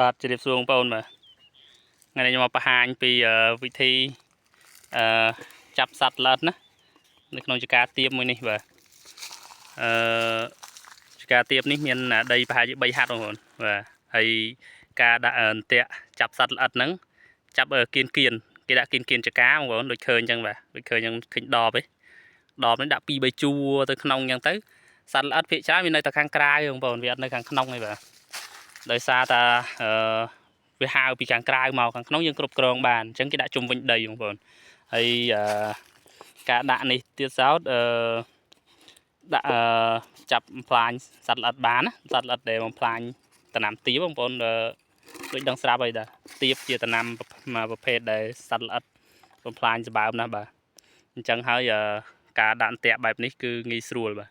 បាទជម្រាបសួរបងប្អូនបាទថ្ងៃនេះខ្ញុំមកបង្ហាញពីវិធីចាប់សត្វល្អិតណានៅក្នុងចការទៀបមួយនេះបាទចការទៀបនេះមានដីប្រហែលជា3ហត្ថបងប្អូនបាទហើយការដាក់អន្ទាក់ចាប់សត្វល្អិតហ្នឹងចាប់គៀនគេដាក់គៀនចការបងប្អូនដូចឃើញអញ្ចឹងបាទដូចឃើញហ្នឹងឃើញដបនេះដាក់2 3ជួរទៅក្នុងអញ្ចឹងទៅសត្វល្អិតភាគច្រើនវានៅតែខាងក្រៅបងប្អូនវាអត់នៅខាងក្នុងទេបាទដោយសារតែវាហាវពីខាងក្រៅមកខាងក្នុងយើងគ្រប់គ្រងបានអញ្ចឹងគេដាក់ជុំវិញដីបងប្អូនហើយការដាក់នេះទៀតសោតដាក់ចាប់បំផ្លាញសត្វល្អិតបានណាសត្វល្អិតដែលបំផ្លាញដំណាំទៀបបងប្អូនដូចដឹងស្រាប់ហើយតាទៀបជាដំណាំប្រភេទដែលសត្វល្អិតបំផ្លាញសម្បើមណាស់បាទអញ្ចឹងហើយការដាក់អន្ទាក់បែបនេះគឺងាយស្រួលបាទ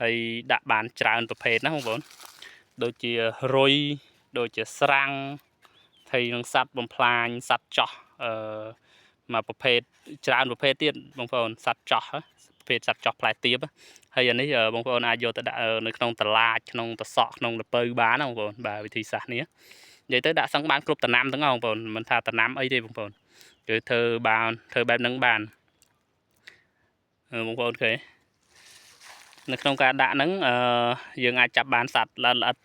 ហើយដាក់បានច្រើនប្រភេទណាបងប្អូនដូចជារុយដូចជាស្រាំងហើយនឹងសัตว์បំផ្លាញសัตว์ចោះមកប្រភេទច្រើនប្រភេទទៀតបងប្អូនសัตว์ចោះប្រភេទសัตว์ចោះផ្លែទៀបហើយអានេះបងប្អូនអាចយកទៅដាក់នៅក្នុងតឡាចក្នុងតសក់ក្នុងលពៅបានណាបងប្អូនបាទវិធីសាស្ត្រនេះនិយាយទៅដាក់សឹងបានគ្រប់ដំណាំទាំងអស់បងប្អូនមិនថាដំណាំអីទេបងប្អូនគឺធ្វើបែបហ្នឹងបានបងប្អូនឃើញនៅក្នុងការដាក់ហ្នឹងយើងអាចចាប់បានសត្វល្អិត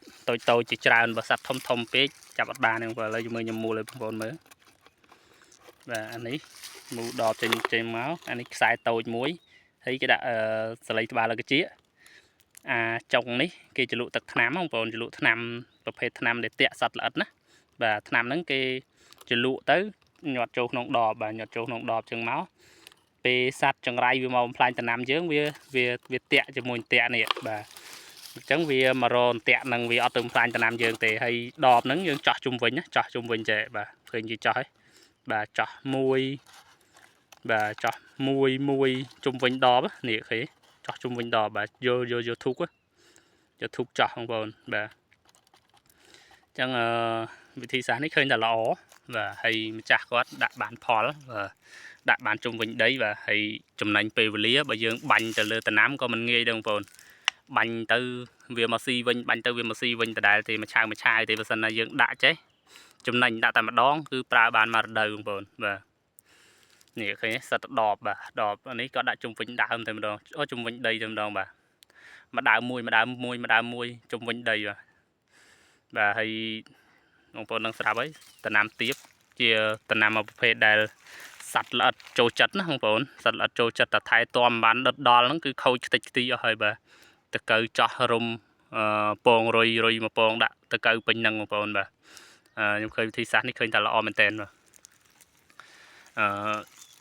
តូចជាច្រើនបើសត្វធំពេកចាប់អត់បានទេបងប្អូនឥឡូវជាមួយខ្ញុំមូលឲ្យបងប្អូនមើលបាទអានេះមូលដបចេញមកអានេះខ្សែតូចមួយហើយគេដាក់សលៃត្បាល់កជាចុងនេះគេជ្រលក់ទឹកថ្នាំបងប្អូនជ្រលក់ថ្នាំប្រភេទថ្នាំដែលតាក់សត្វល្អិតណាបាទថ្នាំហ្នឹងគេជ្រលក់ទៅញាត់ចូលក្នុងដបបាទញាត់ចូលក្នុងដបចឹងមកពេលសត្វចង្រៃវាមកបំផ្លាញដំណាំយើងវាតាក់ជាមួយតាក់នេះបាទអញ្ចឹងវាមករកតាក់នឹងវាអត់ទៅបំផ្លាញដំណាំយើងទេហើយដបហ្នឹងយើងចោះជុំវិញណាចោះជុំវិញចេះបាទឃើញគេចោះហើយបាទចោះមួយបាទចោះមួយជុំវិញដបនេះឃើញចោះជុំវិញដបបាទយកធូបចោះបងប្អូនបាទអញ្ចឹងវិធីសាស្ត្រនេះឃើញតែល្អបាទហើយម្ចាស់គាត់ដាក់បានផលបាទដាក់បានជុំវិញដីបាទហើយចំណេញពេលវេលាបើយើងបាញ់ទៅលើដំណាំក៏មិនងាយដែរបងប្អូនបាញ់ទៅវាមកស៊ីវិញបាញ់ទៅវាមកស៊ីវិញដដែលទេមួយឆាវទេបើសិនណាយើងដាក់ចេះចំណេញដាក់តែម្ដងគឺប្រើបានមករដូវបងប្អូនបាទនេះឃើញសិតដបបាទដបនេះក៏ដាក់ជុំវិញដើមតែម្ដងជុំវិញដីតែម្ដងបាទមួយដើមមួយជុំវិញដីបាទហើយបងប្អូននឹងស្រាប់ហើយដំណាំទៀបជាដំណាំមួយប្រភេទដែលសត្វល្អិតចូលចិត្តណាបងប្អូនសត្វល្អិតចូលចិត្តតែថែទាំបានដិតដល់ហ្នឹងគឺខូចខ្ទេចខ្ទីអស់ហើយបាទតកៅចោះរុំពងរុយមកពងដាក់តកៅពេញហ្នឹងបងប្អូនបាទខ្ញុំឃើញវិធីសាស្ត្រនេះឃើញថាល្អមែនតើបាទ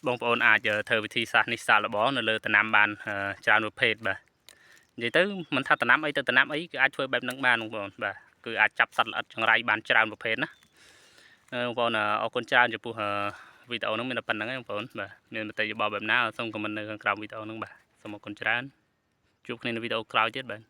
បងប្អូនអាចធ្វើវិធីសាស្ត្រនេះសាកល្បងនៅលើដំណាំបានច្រើនប្រភេទបាទនិយាយទៅមិនថាដំណាំអីទៅដំណាំអីគឺអាចធ្វើបែបហ្នឹងបានបងប្អូនបាទគឺអាចចាប់សត្វល្អិតចង្រៃបានច្រើនប្រភេទណាបងប្អូនអរគុណច្រើនចំពោះវីដេអូហ្នឹងមានតែប៉ុណ្្នឹងឯងបងប្អូនបាទមានមតិយោបល់បែបណាសូមខមមិននៅខាងក្រោមវីដេអូហ្នឹងបាទសូមអរគុណច្រើនជួបគ្នានៅវីដេអូក្រោយទៀតបាទ